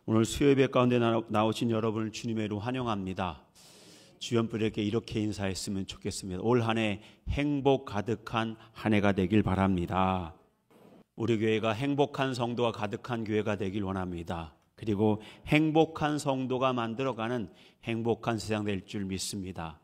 오늘 수요예배 가운데 나오신 여러분을 주님의로 환영합니다. 주변분에게 이렇게 인사했으면 좋겠습니다. 올 한 해 행복 가득한 한 해가 되길 바랍니다. 우리 교회가 행복한 성도가 가득한 교회가 되길 원합니다. 그리고 행복한 성도가 만들어가는 행복한 세상 될 줄 믿습니다.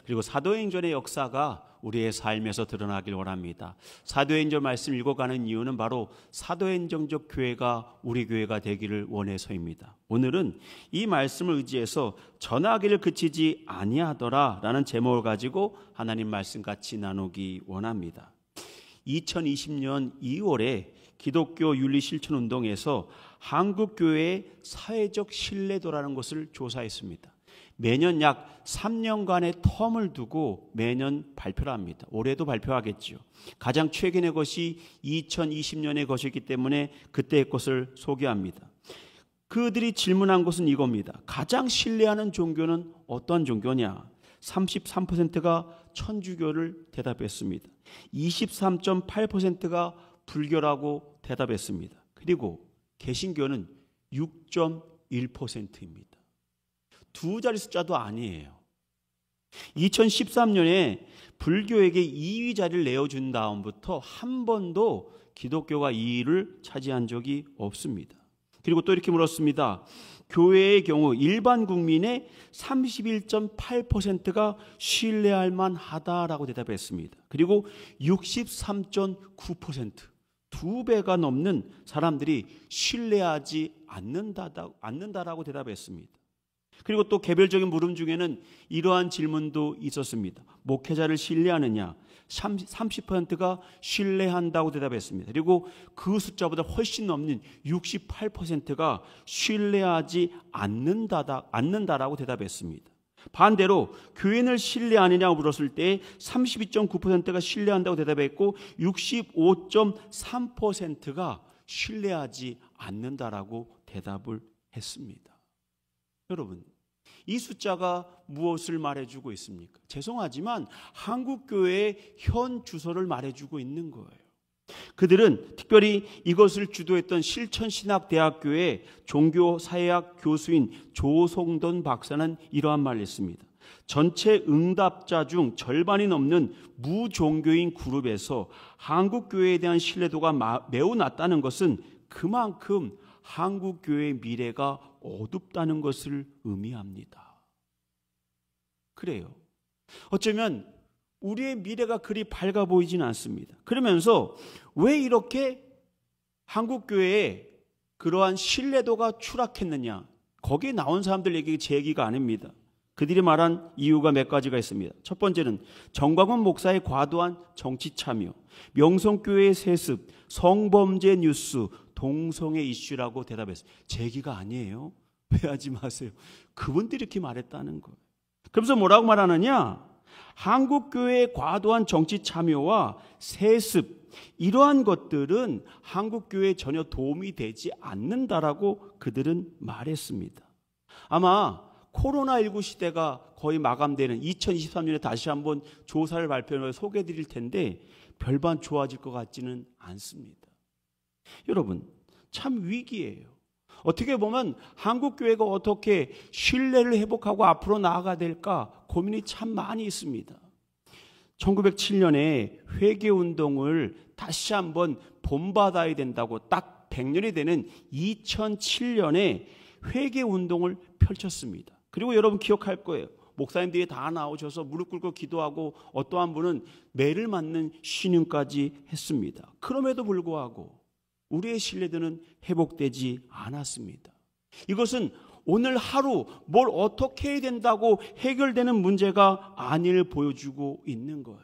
그리고 사도행전의 역사가 우리의 삶에서 드러나길 원합니다. 사도행전 말씀 읽어가는 이유는 바로 사도행전적 교회가 우리 교회가 되기를 원해서입니다. 오늘은 이 말씀을 의지해서 전하기를 그치지 아니하더라 라는 제목을 가지고 하나님 말씀 같이 나누기 원합니다. 2020년 2월에 기독교 윤리실천운동에서 한국교회의 사회적 신뢰도라는 것을 조사했습니다. 매년 약 3년간의 텀을 두고 매년 발표를 합니다. 올해도 발표하겠죠. 가장 최근의 것이 2020년의 것이기 때문에 그때의 것을 소개합니다. 그들이 질문한 것은 이겁니다. 가장 신뢰하는 종교는 어떤 종교냐? 33%가 천주교를 대답했습니다. 23.8%가 불교라고 대답했습니다. 그리고 개신교는 6.1%입니다. 두 자리 숫자도 아니에요. 2013년에 불교에게 2위 자리를 내어준 다음부터 한 번도 기독교가 2위를 차지한 적이 없습니다. 그리고 또 이렇게 물었습니다. 교회의 경우 일반 국민의 31.8%가 신뢰할 만하다라고 대답했습니다. 그리고 63.9%, 2배가 넘는 사람들이 신뢰하지 않는다라고 대답했습니다. 그리고 또 개별적인 물음 중에는 이러한 질문도 있었습니다. 목회자를 신뢰하느냐? 30%가 신뢰한다고 대답했습니다. 그리고 그 숫자보다 훨씬 넘는 68%가 신뢰하지 않는다라고 대답했습니다. 반대로 교인을 신뢰하느냐고 물었을 때 32.9%가 신뢰한다고 대답했고 65.3%가 신뢰하지 않는다라고 대답을 했습니다. 여러분, 이 숫자가 무엇을 말해주고 있습니까? 죄송하지만 한국교회의 현 주소를 말해주고 있는 거예요. 그들은 특별히 이것을 주도했던 실천신학대학교의 종교사회학 교수인 조송돈 박사는 이러한 말을 했습니다. 전체 응답자 중 절반이 넘는 무종교인 그룹에서 한국교회에 대한 신뢰도가 매우 낮다는 것은 그만큼 한국교회의 미래가 어둡다는 것을 의미합니다. 그래요. 어쩌면 우리의 미래가 그리 밝아 보이지는 않습니다. 그러면서 왜 이렇게 한국교회에 그러한 신뢰도가 추락했느냐? 거기에 나온 사람들 얘기 제 얘기가 아닙니다. 그들이 말한 이유가 몇 가지가 있습니다. 첫 번째는 정광훈 목사의 과도한 정치 참여, 명성교회의 세습, 성범죄 뉴스, 동성애 이슈라고 대답했어요. 제 얘기가 아니에요. 오해하지 마세요. 그분들이 이렇게 말했다는 거예요. 그래서 뭐라고 말하느냐? 한국교회의 과도한 정치 참여와 세습, 이러한 것들은 한국교회에 전혀 도움이 되지 않는다라고 그들은 말했습니다. 아마 코로나19 시대가 거의 마감되는 2023년에 다시 한번 조사를 발표해서 소개해 드릴 텐데 별반 좋아질 것 같지는 않습니다. 여러분, 참 위기예요. 어떻게 보면 한국교회가 어떻게 신뢰를 회복하고 앞으로 나아가야 될까 고민이 참 많이 있습니다. 1907년에 회개운동을 다시 한번 본받아야 된다고 딱 100년이 되는 2007년에 회개운동을 펼쳤습니다. 그리고 여러분 기억할 거예요. 목사님들이 다 나오셔서 무릎 꿇고 기도하고 어떠한 분은 매를 맞는 신음까지 했습니다. 그럼에도 불구하고 우리의 신뢰도는 회복되지 않았습니다. 이것은 오늘 하루 뭘 어떻게 해야 된다고 해결되는 문제가 아니를 보여주고 있는 거예요.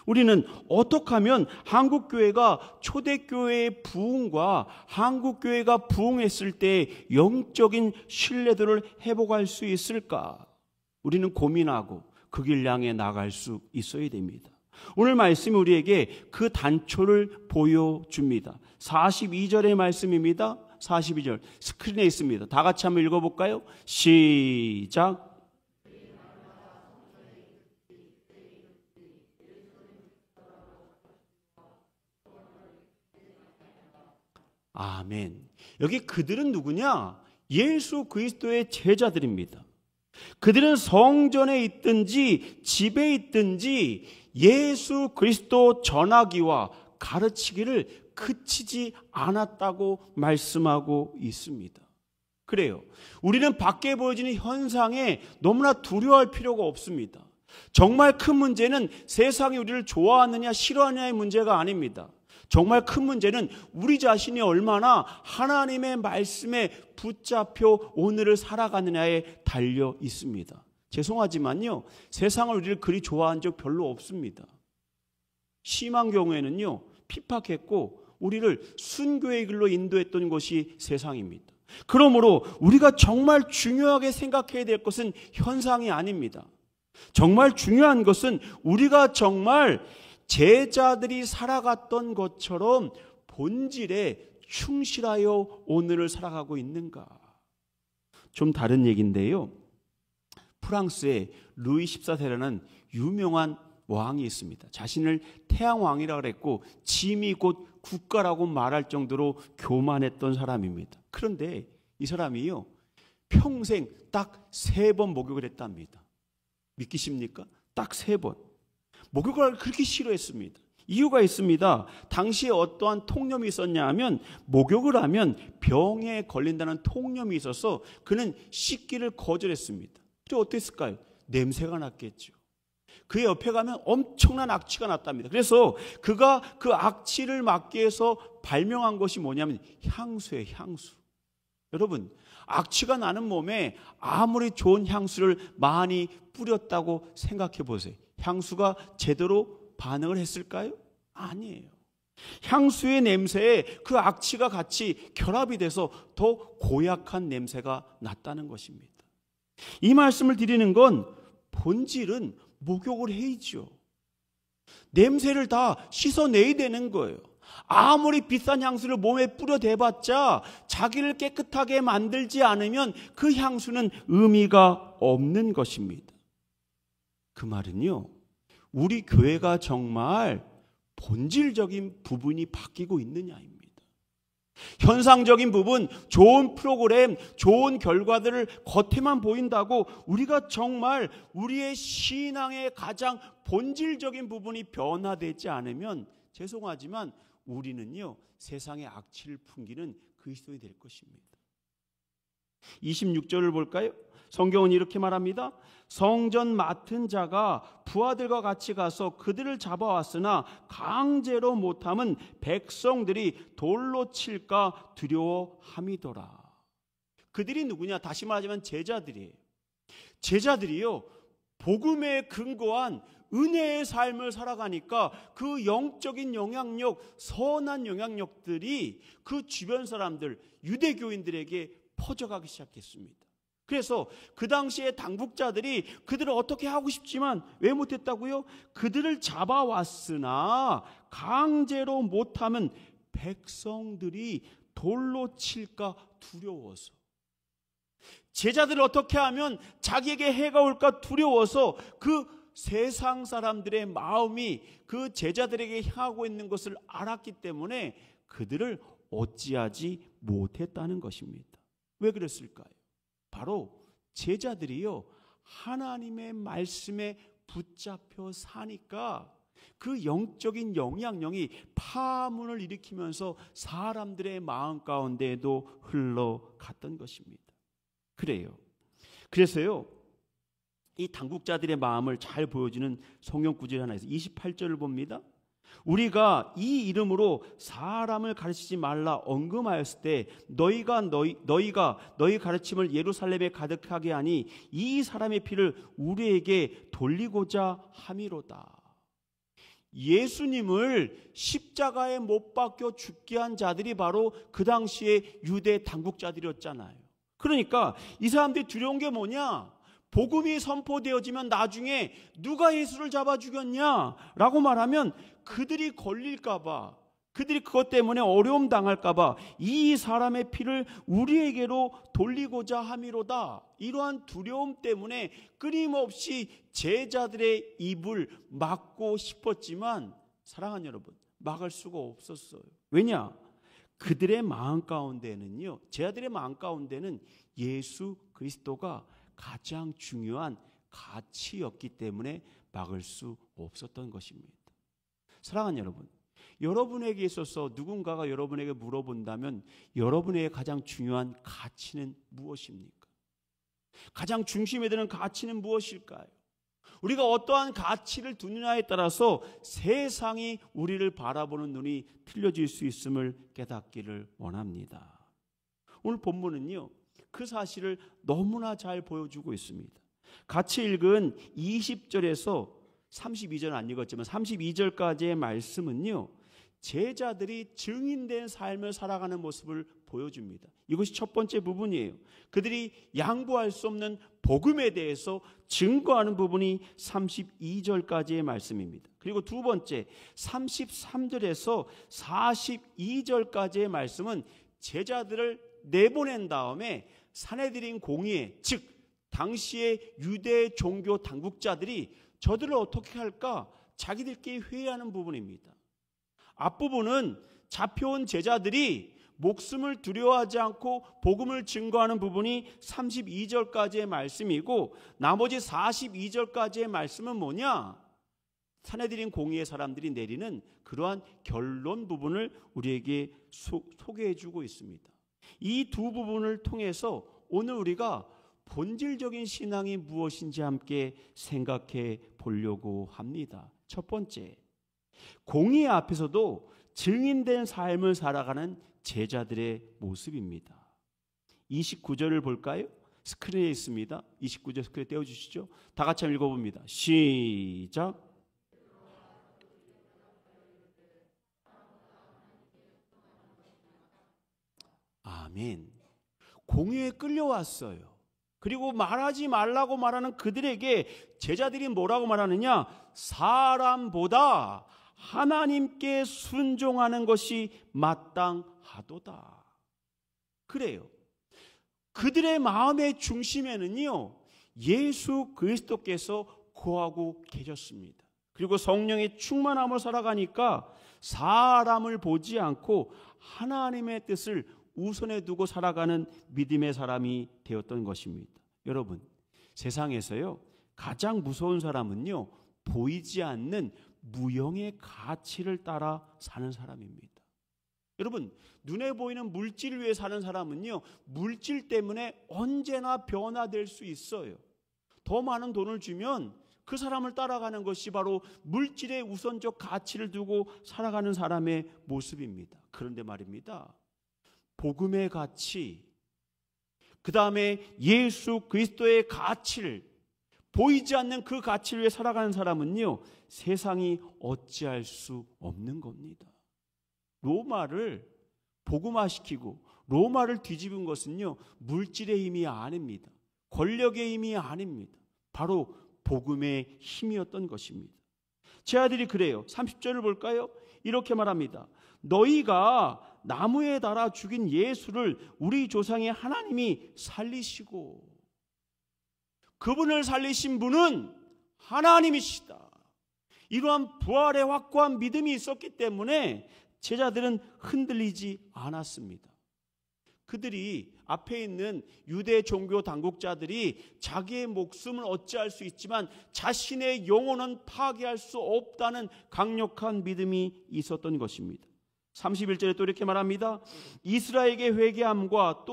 우리는 어떻게 하면 한국교회가 초대교회의 부흥과 한국교회가 부흥했을 때 영적인 신뢰도를 회복할 수 있을까? 우리는 고민하고 그 길 향해 나갈 수 있어야 됩니다. 오늘 말씀이 우리에게 그 단초를 보여줍니다. 42절의 말씀입니다. 42절 스크린에 있습니다. 다 같이 한번 읽어볼까요? 시작. 아멘. 여기 그들은 누구냐? 예수 그리스도의 제자들입니다. 그들은 성전에 있든지 집에 있든지 예수 그리스도 전하기와 가르치기를 그치지 않았다고 말씀하고 있습니다. 그래요. 우리는 밖에 보여지는 현상에 너무나 두려워할 필요가 없습니다. 정말 큰 문제는 세상이 우리를 좋아하느냐 싫어하느냐의 문제가 아닙니다. 정말 큰 문제는 우리 자신이 얼마나 하나님의 말씀에 붙잡혀 오늘을 살아가느냐에 달려 있습니다. 죄송하지만요, 세상을 우리를 그리 좋아한 적 별로 없습니다. 심한 경우에는요, 핍박했고 우리를 순교의 길로 인도했던 것이 세상입니다. 그러므로 우리가 정말 중요하게 생각해야 될 것은 현상이 아닙니다. 정말 중요한 것은 우리가 정말 제자들이 살아갔던 것처럼 본질에 충실하여 오늘을 살아가고 있는가. 좀 다른 얘기인데요, 프랑스의 루이 14세라는 유명한 왕이 있습니다. 자신을 태양왕이라고 했고 짐이 곧 국가라고 말할 정도로 교만했던 사람입니다. 그런데 이 사람이요, 평생 딱 3번 목욕을 했답니다. 믿기십니까? 딱 3번. 목욕을 그렇게 싫어했습니다. 이유가 있습니다. 당시에 어떠한 통념이 있었냐 하면, 목욕을 하면 병에 걸린다는 통념이 있어서 그는 씻기를 거절했습니다. 그리고 어땠을까요? 냄새가 났겠죠. 그의 옆에 가면 엄청난 악취가 났답니다. 그래서 그가 그 악취를 막기 위해서 발명한 것이 뭐냐면 향수예요, 향수. 여러분, 악취가 나는 몸에 아무리 좋은 향수를 많이 뿌렸다고 생각해 보세요. 향수가 제대로 반응을 했을까요? 아니에요. 향수의 냄새에 그 악취가 같이 결합이 돼서 더 고약한 냄새가 났다는 것입니다. 이 말씀을 드리는 건 본질은 목욕을 해야죠. 냄새를 다 씻어내야 되는 거예요. 아무리 비싼 향수를 몸에 뿌려대봤자 자기를 깨끗하게 만들지 않으면 그 향수는 의미가 없는 것입니다. 그 말은요, 우리 교회가 정말 본질적인 부분이 바뀌고 있느냐입니다. 현상적인 부분, 좋은 프로그램, 좋은 결과들을 겉에만 보인다고 우리가 정말 우리의 신앙의 가장 본질적인 부분이 변화되지 않으면 죄송하지만 우리는요, 세상의 악취를 풍기는 그리스도인이 될 것입니다. 26절을 볼까요? 성경은 이렇게 말합니다. 성전 맡은 자가 부하들과 같이 가서 그들을 잡아왔으나 강제로 못함은 백성들이 돌로 칠까 두려워함이더라. 그들이 누구냐? 다시 말하자면 제자들이에요. 제자들이요, 복음에 근거한 은혜의 삶을 살아가니까 그 영적인 영향력, 선한 영향력들이 그 주변 사람들, 유대교인들에게 퍼져가기 시작했습니다. 그래서 그 당시에 당국자들이 그들을 어떻게 하고 싶지만 왜 못했다고요? 그들을 잡아왔으나 강제로 못하면 백성들이 돌로 칠까 두려워서, 제자들을 어떻게 하면 자기에게 해가 올까 두려워서 그 세상 사람들의 마음이 그 제자들에게 향하고 있는 것을 알았기 때문에 그들을 어찌하지 못했다는 것입니다. 왜 그랬을까요? 바로 제자들이요, 하나님의 말씀에 붙잡혀 사니까 그 영적인 영향력이 파문을 일으키면서 사람들의 마음 가운데에도 흘러갔던 것입니다. 그래요. 그래서요, 이 당국자들의 마음을 잘 보여주는 성경 구절이 하나 있어요. 28절을 봅니다. 우리가 이 이름으로 사람을 가르치지 말라 언금하였을 때 너희가 너희 가르침을 예루살렘에 가득하게 하니 이 사람의 피를 우리에게 돌리고자 함이로다. 예수님을 십자가에 못 박혀 죽게 한 자들이 바로 그 당시에 유대 당국자들이었잖아요. 그러니까 이 사람들이 두려운 게 뭐냐? 복음이 선포되어지면 나중에 누가 예수를 잡아 죽였냐라고 말하면 그들이 걸릴까봐, 그들이 그것 때문에 어려움 당할까봐 이 사람의 피를 우리에게로 돌리고자 함이로다. 이러한 두려움 때문에 끊임없이 제자들의 입을 막고 싶었지만 사랑하는 여러분, 막을 수가 없었어요. 왜냐? 그들의 마음 가운데는요, 제자들의 마음 가운데는 예수 그리스도가 가장 중요한 가치였기 때문에 막을 수 없었던 것입니다. 사랑하는 여러분, 여러분에게 있어서 누군가가 여러분에게 물어본다면 여러분에게 가장 중요한 가치는 무엇입니까? 가장 중심에 드는 가치는 무엇일까요? 우리가 어떠한 가치를 두느냐에 따라서 세상이 우리를 바라보는 눈이 틀려질 수 있음을 깨닫기를 원합니다. 오늘 본문은요, 그 사실을 너무나 잘 보여주고 있습니다. 같이 읽은 20절에서 32절 안 읽었지만 32절까지의 말씀은요, 제자들이 증인된 삶을 살아가는 모습을 보여줍니다. 이것이 첫 번째 부분이에요. 그들이 양보할 수 없는 복음에 대해서 증거하는 부분이 32절까지의 말씀입니다. 그리고 두 번째 33절에서 42절까지의 말씀은 제자들을 내보낸 다음에 산헤드린 공의회, 즉 당시의 유대 종교 당국자들이 저들을 어떻게 할까 자기들끼리 회의하는 부분입니다. 앞부분은 잡혀온 제자들이 목숨을 두려워하지 않고 복음을 증거하는 부분이 32절까지의 말씀이고, 나머지 42절까지의 말씀은 뭐냐? 산헤드린 공의의 사람들이 내리는 그러한 결론 부분을 우리에게 소개해 주고 있습니다. 이 두 부분을 통해서 오늘 우리가 본질적인 신앙이 무엇인지 함께 생각해 보려고 합니다. 첫 번째, 공의 앞에서도 증인된 삶을 살아가는 제자들의 모습입니다. 29절을 볼까요? 스크린에 있습니다. 29절 스크린 떼어주시죠. 다 같이 한번 읽어봅니다. 시작. 아멘. 공의에 끌려왔어요. 그리고 말하지 말라고 말하는 그들에게 제자들이 뭐라고 말하느냐? 사람보다 하나님께 순종하는 것이 마땅하도다. 그래요. 그들의 마음의 중심에는요, 예수 그리스도께서 거하고 계셨습니다. 그리고 성령의 충만함을 살아가니까 사람을 보지 않고 하나님의 뜻을 우선에 두고 살아가는 믿음의 사람이 되었던 것입니다. 여러분, 세상에서요, 가장 무서운 사람은요, 보이지 않는 무형의 가치를 따라 사는 사람입니다. 여러분, 눈에 보이는 물질을 위해 사는 사람은요, 물질 때문에 언제나 변화될 수 있어요. 더 많은 돈을 주면 그 사람을 따라가는 것이 바로 물질의 우선적 가치를 두고 살아가는 사람의 모습입니다. 그런데 말입니다, 복음의 가치, 그 다음에 예수 그리스도의 가치를, 보이지 않는 그 가치를 위해 살아가는 사람은요, 세상이 어찌할 수 없는 겁니다. 로마를 복음화시키고 로마를 뒤집은 것은요, 물질의 힘이 아닙니다. 권력의 힘이 아닙니다. 바로 복음의 힘이었던 것입니다. 제 아들이 그래요. 30절을 볼까요? 이렇게 말합니다. 너희가 나무에 달아 죽인 예수를 우리 조상의 하나님이 살리시고, 그분을 살리신 분은 하나님이시다. 이러한 부활의 확고한 믿음이 있었기 때문에 제자들은 흔들리지 않았습니다. 그들이 앞에 있는 유대 종교 당국자들이 자기의 목숨을 어찌할 수 있지만 자신의 영혼은 파괴할 수 없다는 강력한 믿음이 있었던 것입니다. 31절에 또 이렇게 말합니다. 이스라엘에게 회개함과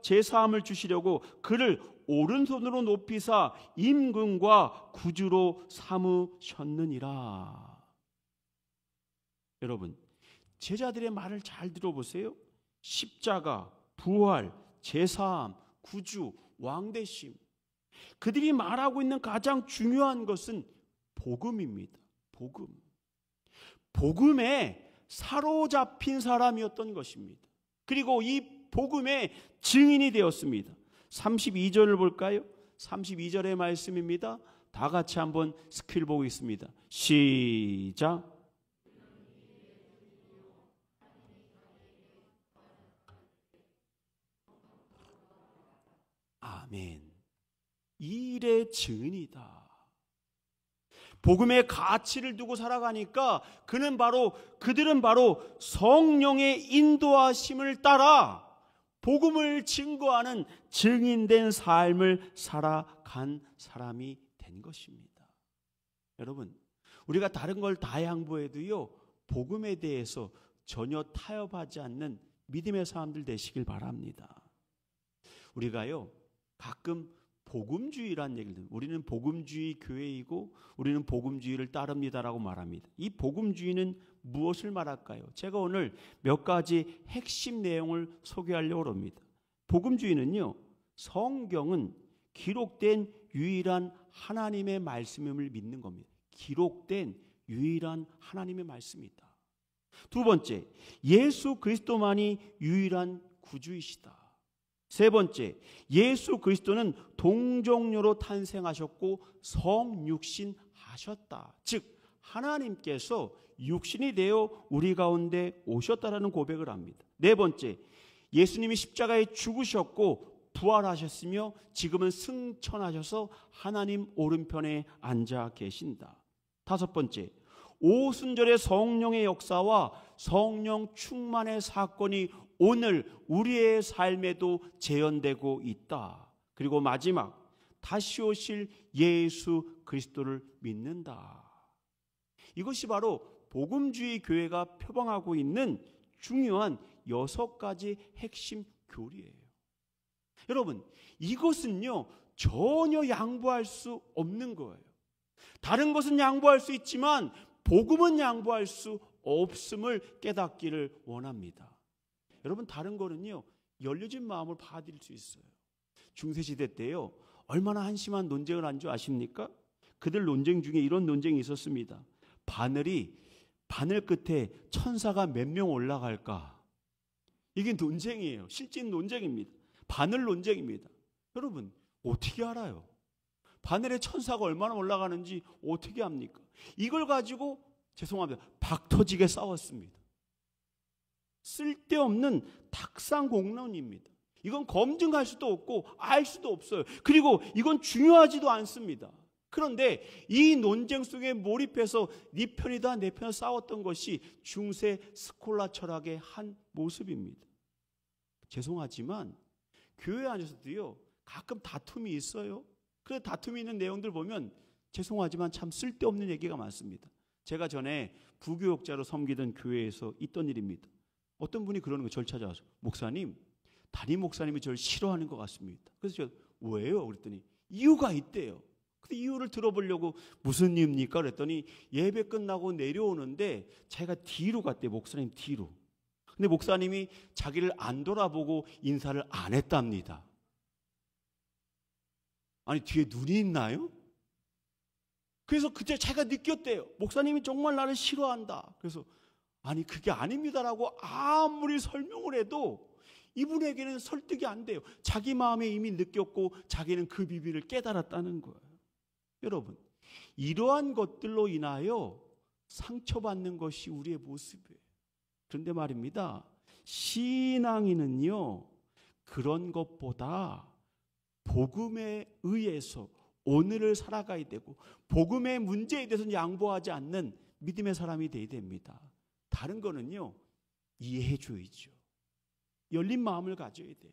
제사함을 주시려고 그를 오른손으로 높이사 임금과 구주로 삼으셨느니라. 여러분, 제자들의 말을 잘 들어보세요. 십자가, 부활, 제사함, 구주, 왕대심, 그들이 말하고 있는 가장 중요한 것은 복음입니다. 복음. 복음에 사로잡힌 사람이었던 것입니다. 그리고 이 복음의 증인이 되었습니다. 32절을 볼까요? 32절의 말씀입니다. 다 같이 한번 스크린 보고 있습니다. 시작. 아멘. 이 일의 증인이다. 복음의 가치를 두고 살아가니까 그들은 바로 성령의 인도하심을 따라 복음을 증거하는 증인된 삶을 살아간 사람이 된 것입니다. 여러분, 우리가 다른 걸 다 양보해도요, 복음에 대해서 전혀 타협하지 않는 믿음의 사람들 되시길 바랍니다. 우리가요, 가끔 복음주의라는 얘기를 듣는, 우리는 복음주의 교회이고 우리는 복음주의를 따릅니다라고 말합니다. 이 복음주의는 무엇을 말할까요? 제가 오늘 몇 가지 핵심 내용을 소개하려고 합니다. 복음주의는요, 성경은 기록된 유일한 하나님의 말씀임을 믿는 겁니다. 기록된 유일한 하나님의 말씀이다. 두 번째, 예수 그리스도만이 유일한 구주이시다. 세 번째, 예수 그리스도는 동정녀로 탄생하셨고 성육신하셨다. 즉 하나님께서 육신이 되어 우리 가운데 오셨다라는 고백을 합니다. 네 번째, 예수님이 십자가에 죽으셨고 부활하셨으며 지금은 승천하셔서 하나님 오른편에 앉아 계신다. 다섯 번째, 오순절의 성령의 역사와 성령 충만의 사건이 오늘 우리의 삶에도 재현되고 있다. 그리고 마지막, 다시 오실 예수 그리스도를 믿는다. 이것이 바로 복음주의 교회가 표방하고 있는 중요한 6가지 핵심 교리예요. 여러분, 이것은요, 전혀 양보할 수 없는 거예요. 다른 것은 양보할 수 있지만 복음은 양보할 수 없음을 깨닫기를 원합니다. 여러분, 다른 거는요, 열려진 마음을 받아들일 수 있어요. 중세시대 때요, 얼마나 한심한 논쟁을 한 줄 아십니까? 그들 논쟁 중에 이런 논쟁이 있었습니다. 바늘 끝에 천사가 몇 명 올라갈까? 이게 논쟁이에요. 실제 논쟁입니다. 바늘 논쟁입니다. 여러분, 어떻게 알아요? 바늘에 천사가 얼마나 올라가는지 어떻게 합니까? 이걸 가지고 죄송합니다, 박터지게 싸웠습니다. 쓸데없는 탁상공론입니다. 이건 검증할 수도 없고 알 수도 없어요. 그리고 이건 중요하지도 않습니다. 그런데 이 논쟁 속에 몰입해서 네 편이다 내 편이다 싸웠던 것이 중세 스콜라 철학의 한 모습입니다. 죄송하지만 교회 안에서도요, 가끔 다툼이 있어요. 그 다툼이 있는 내용들 보면 죄송하지만 참 쓸데없는 얘기가 많습니다. 제가 전에 부교육자로 섬기던 교회에서 있던 일입니다. 어떤 분이 그러는 거예요. 저를 찾아와서, 목사님, 담임 목사님이 저를 싫어하는 것 같습니다. 그래서 제가 왜요? 그랬더니 이유가 있대요. 근데 이유를 들어보려고 무슨 이유입니까? 그랬더니 예배 끝나고 내려오는데 자기가 뒤로 갔대요. 목사님 뒤로. 근데 목사님이 자기를 안 돌아보고 인사를 안 했답니다. 아니, 뒤에 눈이 있나요? 그래서 그때 자기가 느꼈대요. 목사님이 정말 나를 싫어한다. 그래서 아니, 그게 아닙니다라고 아무리 설명을 해도 이분에게는 설득이 안 돼요. 자기 마음에 이미 느꼈고 자기는 그 비밀을 깨달았다는 거예요. 여러분, 이러한 것들로 인하여 상처받는 것이 우리의 모습이에요. 그런데 말입니다, 신앙인은요, 그런 것보다 복음에 의해서 오늘을 살아가야 되고 복음의 문제에 대해서는 양보하지 않는 믿음의 사람이 되어야 됩니다. 다른 거는요, 이해해줘야죠. 열린 마음을 가져야 돼요.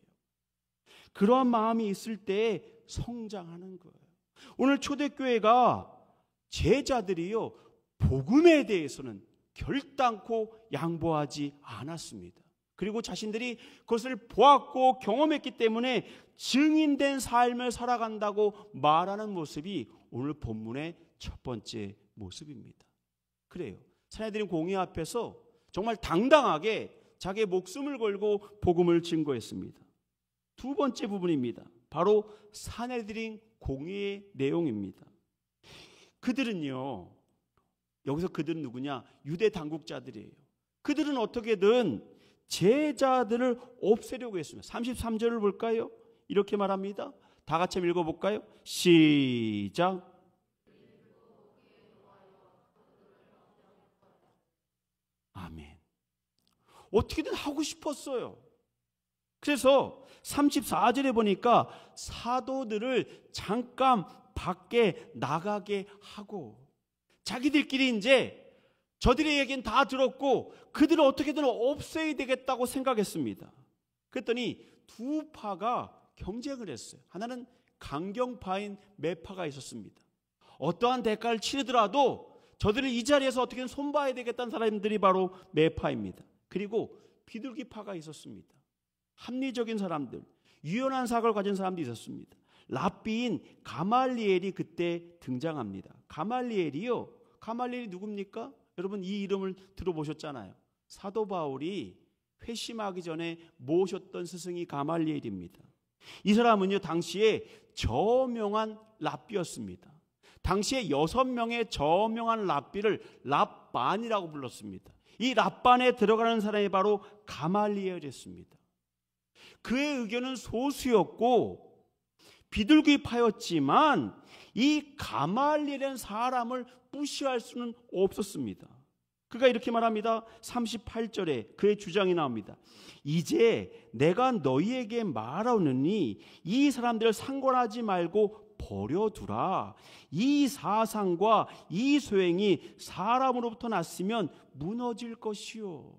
그러한 마음이 있을 때 성장하는 거예요. 오늘 초대교회가 제자들이요, 복음에 대해서는 결단코 양보하지 않았습니다. 그리고 자신들이 그것을 보았고 경험했기 때문에 증인된 삶을 살아간다고 말하는 모습이 오늘 본문의 첫 번째 모습입니다. 그래요. 사내들인 공의 앞에서 정말 당당하게 자기의 목숨을 걸고 복음을 증거했습니다. 두 번째 부분입니다. 바로 사내들인 공의의 내용입니다. 그들은요, 여기서 그들은 누구냐? 유대 당국자들이에요. 그들은 어떻게든 제자들을 없애려고 했습니다. 33절을 볼까요? 이렇게 말합니다. 다 같이 한번 읽어볼까요? 시작. 아멘. 어떻게든 하고 싶었어요. 그래서 34절에 보니까 사도들을 잠깐 밖에 나가게 하고, 자기들끼리 이제 저들의 얘기는 다 들었고 그들은 어떻게든 없애야 되겠다고 생각했습니다. 그랬더니 두 파가 경쟁을 했어요. 하나는 강경파인 매파가 있었습니다. 어떠한 대가를 치르더라도 저들을 이 자리에서 어떻게든 손봐야 되겠다는 사람들이 바로 매파입니다. 그리고 비둘기파가 있었습니다. 합리적인 사람들, 유연한 사고를 가진 사람들이 있었습니다. 랍비인 가말리엘이 그때 등장합니다. 가말리엘이 누굽니까? 여러분 이 이름을 들어보셨잖아요. 사도 바울이 회심하기 전에 모셨던 스승이 가말리엘입니다. 이 사람은요 당시에 저명한 랍비였습니다. 당시에 6명의 저명한 랍비를 랍반이라고 불렀습니다. 이 랍반에 들어가는 사람이 바로 가말리엘이었습니다. 그의 의견은 소수였고 비둘기파였지만 이 가말리엘이라는 사람을 무시할 수는 없었습니다. 그가 이렇게 말합니다. 38절에 그의 주장이 나옵니다. 이제 내가 너희에게 말하노니 이 사람들을 상관하지 말고 버려두라. 이 사상과 이 소행이 사람으로부터 났으면 무너질 것이요.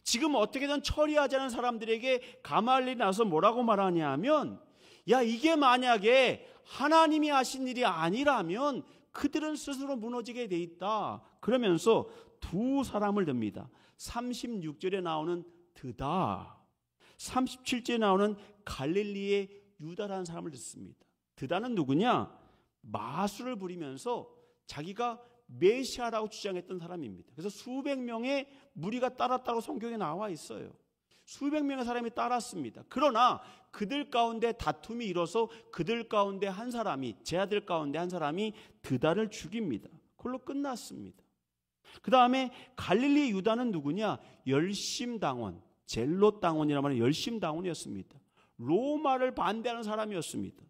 지금 어떻게든 처리하자는 사람들에게 가말리엘이 나서 뭐라고 말하냐면, 야 이게 만약에 하나님이 하신 일이 아니라면 그들은 스스로 무너지게 돼 있다. 그러면서 두 사람을 듭니다. 36절에 나오는 드다, 37절에 나오는 갈릴리의 유다라는 사람을 듣습니다. 드다는 누구냐? 마술을 부리면서 자기가 메시아라고 주장했던 사람입니다. 그래서 수백 명의 무리가 따랐다고 성경에 나와 있어요. 수백 명의 사람이 따랐습니다. 그러나 그들 가운데 다툼이 일어서 그들 가운데 한 사람이, 제 아들 가운데 한 사람이 드다를 죽입니다. 그걸로 끝났습니다. 그 다음에 갈릴리 유다는 누구냐? 열심당원, 젤롯당원이라고 하는 열심당원이었습니다. 로마를 반대하는 사람이었습니다.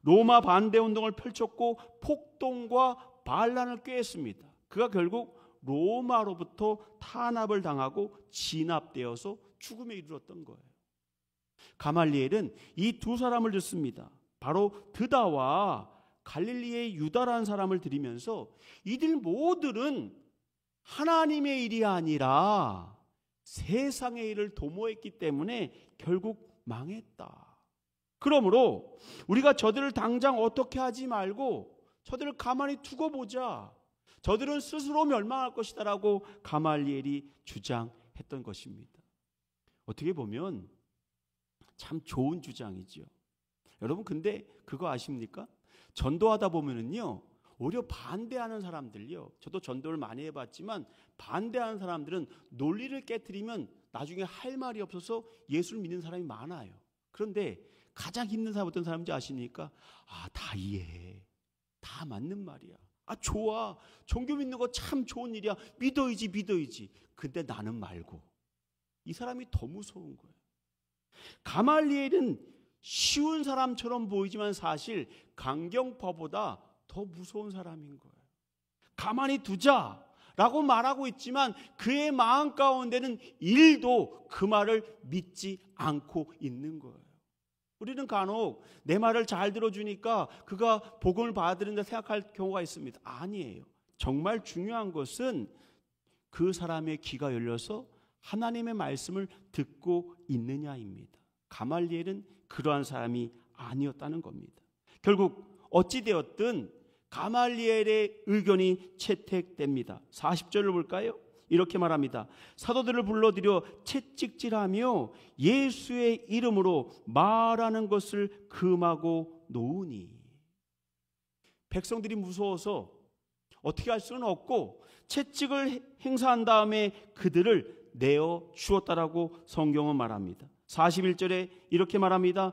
로마 반대 운동을 펼쳤고 폭동과 반란을 꾀했습니다. 그가 결국 로마로부터 탄압을 당하고 진압되어서 죽음에 이르렀던 거예요. 가말리엘은 이 두 사람을 듣습니다. 바로 드다와 갈릴리의 유다라는 사람을 들이면서 이들 모두는 하나님의 일이 아니라 세상의 일을 도모했기 때문에 결국 망했다. 그러므로 우리가 저들을 당장 어떻게 하지 말고 저들을 가만히 두고 보자. 저들은 스스로 멸망할 것이다라고 가말리엘이 주장했던 것입니다. 어떻게 보면 참 좋은 주장이죠. 여러분 근데 그거 아십니까? 전도하다 보면은요 오히려 반대하는 사람들요, 저도 전도를 많이 해봤지만 반대하는 사람들은 논리를 깨트리면 나중에 할 말이 없어서 예수를 믿는 사람이 많아요. 그런데 가장 힘든 사람 어떤 사람인지 아십니까? 다 이해해, 다 맞는 말이야, 좋아, 종교 믿는 거 참 좋은 일이야, 믿어야지. 근데 나는 말고. 이 사람이 더 무서운 거예요. 가말리엘은 쉬운 사람처럼 보이지만 사실 강경파보다 더 무서운 사람인 거예요. 가만히 두자라고 말하고 있지만 그의 마음 가운데는 일도 그 말을 믿지 않고 있는 거예요. 우리는 간혹 내 말을 잘 들어주니까 그가 복음을 받으려는데 생각할 경우가 있습니다. 아니에요. 정말 중요한 것은 그 사람의 귀가 열려서 하나님의 말씀을 듣고 있느냐입니다. 가말리엘은 그러한 사람이 아니었다는 겁니다. 결국 어찌되었든 가말리엘의 의견이 채택됩니다. 40절을 볼까요? 이렇게 말합니다. 사도들을 불러들여 채찍질하며 예수의 이름으로 말하는 것을 금하고 놓으니. 백성들이 무서워서 어떻게 할 수는 없고 채찍을 행사한 다음에 그들을 내어 주었다라고 성경은 말합니다. 41절에 이렇게 말합니다.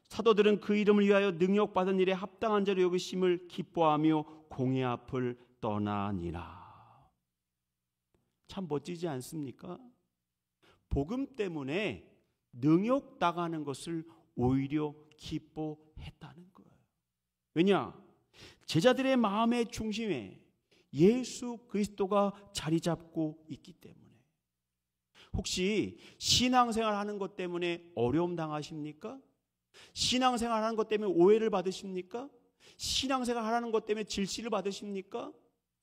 사도들은 그 이름을 위하여 능력받은 일에 합당한 자로 여기심을 기뻐하며 공의 앞을 떠나니라. 참 멋지지 않습니까? 복음 때문에 능욕당하는 것을 오히려 기뻐했다는 거예요. 왜냐? 제자들의 마음의 중심에 예수 그리스도가 자리 잡고 있기 때문에. 혹시 신앙생활 하는 것 때문에 어려움 당하십니까? 신앙생활 하는 것 때문에 오해를 받으십니까? 신앙생활 하는 것 때문에 질시를 받으십니까?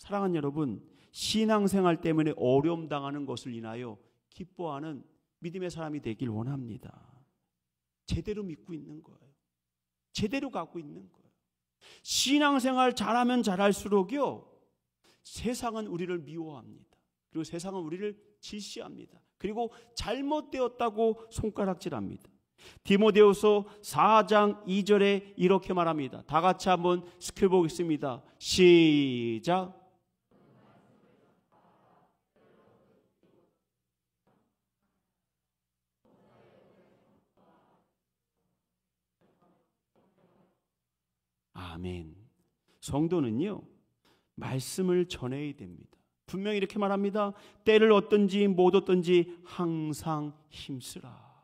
사랑하는 여러분, 신앙생활 때문에 어려움 당하는 것을 인하여 기뻐하는 믿음의 사람이 되길 원합니다. 제대로 믿고 있는 거예요. 제대로 갖고 있는 거예요. 신앙생활 잘하면 잘할수록요, 세상은 우리를 미워합니다. 그리고 세상은 우리를 질시합니다. 그리고 잘못되었다고 손가락질합니다. 디모데후서 4장 2절에 이렇게 말합니다. 다 같이 한번 스크려보겠습니다. 시작. 아멘. 성도는요, 말씀을 전해야 됩니다. 분명히 이렇게 말합니다. 때를 얻든지 못 얻든지 항상 힘쓰라.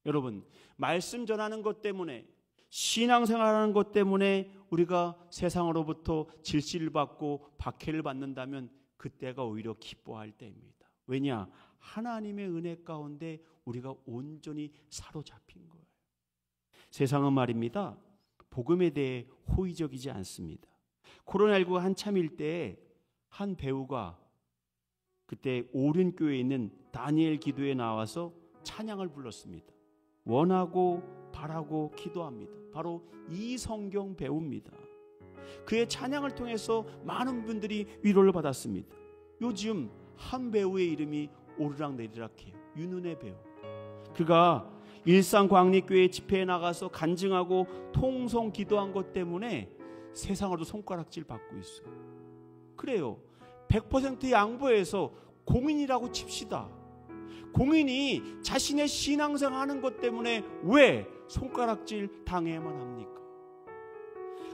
여러분, 말씀 전하는 것 때문에, 신앙생활하는 것 때문에 우리가 세상으로부터 질시를 받고 박해를 받는다면 그때가 오히려 기뻐할 때입니다. 왜냐? 하나님의 은혜 가운데 우리가 온전히 사로잡힌 거예요. 세상은 말입니다, 복음에 대해 호의적이지 않습니다. 코로나19가 한참일 때에 한 배우가 그때 오륜교회에 있는 다니엘 기도에 나와서 찬양을 불렀습니다. 원하고 바라고 기도합니다. 바로 이성경 배우입니다. 그의 찬양을 통해서 많은 분들이 위로를 받았습니다. 요즘 한 배우의 이름이 오르락내리락해요. 윤은혜 배우. 그가 일산광립교회 집회에 나가서 간증하고 통성 기도한 것 때문에 세상으로도 손가락질 받고 있어요. 그래요. 100% 양보해서 공인이라고 칩시다. 공인이 자신의 신앙생활 하는 것 때문에 왜 손가락질 당해야만 합니까?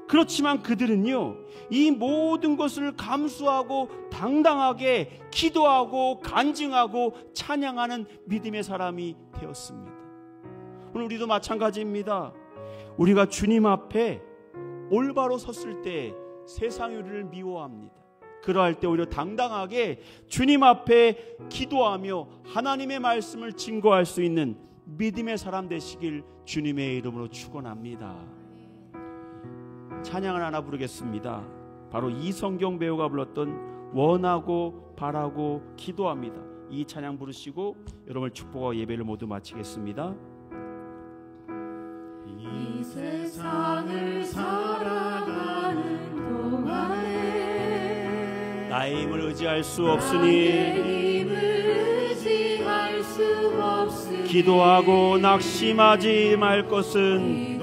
그렇지만 그들은요, 이 모든 것을 감수하고 당당하게 기도하고 간증하고 찬양하는 믿음의 사람이 되었습니다. 오늘 우리도 마찬가지입니다. 우리가 주님 앞에 올바로 섰을 때 세상이 우리를 미워합니다. 그러할 때 오히려 당당하게 주님 앞에 기도하며 하나님의 말씀을 증거할 수 있는 믿음의 사람 되시길 주님의 이름으로 축원합니다. 찬양을 하나 부르겠습니다. 바로 이성경 배우가 불렀던 원하고 바라고 기도합니다. 이 찬양 부르시고 여러분을 축복하고 예배를 모두 마치겠습니다. 이 세상을 살아가는 동안에 나의 힘을 의지할 수 없으니 기도하고 낙심하지 말 것은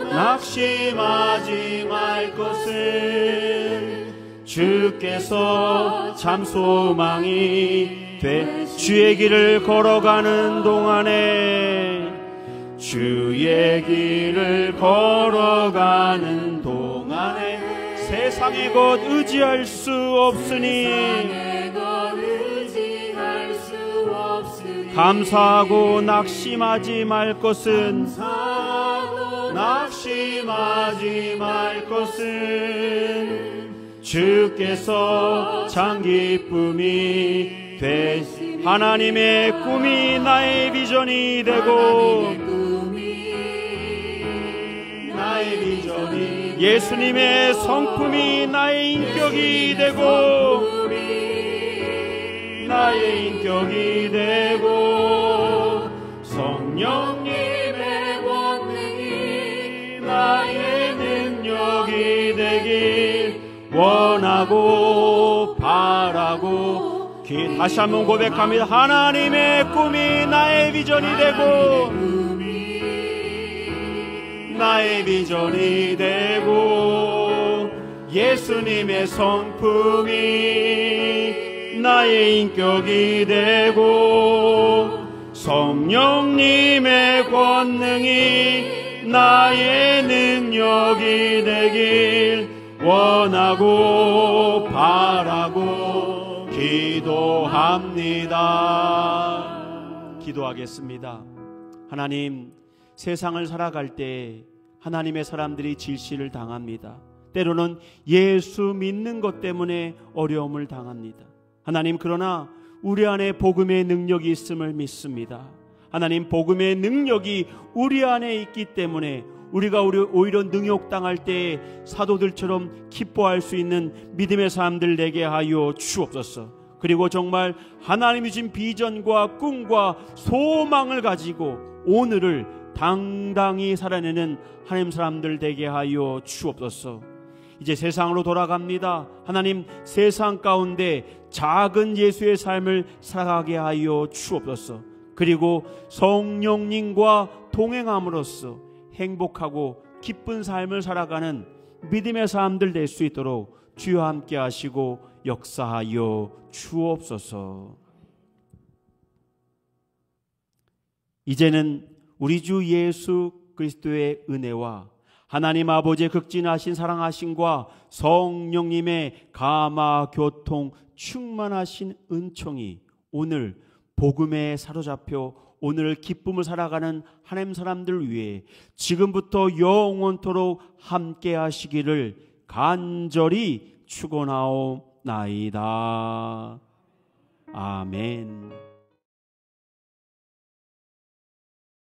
낙심하지 말 것은 주께서 참 소망이 돼 주의 길을 걸어가는 동안에 주의 길을 걸어가는 동안에 세상의 것 의지할 수 없으니 감사하고 낙심하지 말 것은 낙심하지 말 것은 주께서 참 기쁨이 되시 하나님의 꿈이 나의 비전이 되고 나의 비전이 예수님의 성품이 나의 인격이 되고 나의 인격이 되고 성령님의 권능이 나의 능력이 되길 원하고 바라고 다시 한번 고백합니다. 하나님의 꿈이 나의 비전이 되고 나의 비전이 되고 예수님의 성품이 나의 인격이 되고 성령님의 권능이 나의 능력이 되길 원하고 바라고 기도합니다. 기도하겠습니다. 하나님, 세상을 살아갈 때 하나님의 사람들이 질시를 당합니다. 때로는 예수 믿는 것 때문에 어려움을 당합니다. 하나님, 그러나 우리 안에 복음의 능력이 있음을 믿습니다. 하나님, 복음의 능력이 우리 안에 있기 때문에 우리가 오히려 능욕당할 때 사도들처럼 기뻐할 수 있는 믿음의 사람들 되게 하여 주옵소서. 그리고 정말 하나님이 주신 비전과 꿈과 소망을 가지고 오늘을 당당히 살아내는 하나님 사람들 되게 하여 주옵소서. 이제 세상으로 돌아갑니다. 하나님, 세상 가운데 작은 예수의 삶을 살아가게 하여 주옵소서. 그리고 성령님과 동행함으로써 행복하고 기쁜 삶을 살아가는 믿음의 사람들 될 수 있도록 주여 함께 하시고 역사하여 주옵소서. 이제는 우리 주 예수 그리스도의 은혜와 하나님 아버지의 극진하신 사랑하심과 성령님의 감화 교통 충만하신 은총이 오늘 복음에 사로잡혀 오늘 기쁨을 살아가는 하나님 사람들 위해 지금부터 영원토록 함께 하시기를 간절히 축원하옵나이다. 아멘.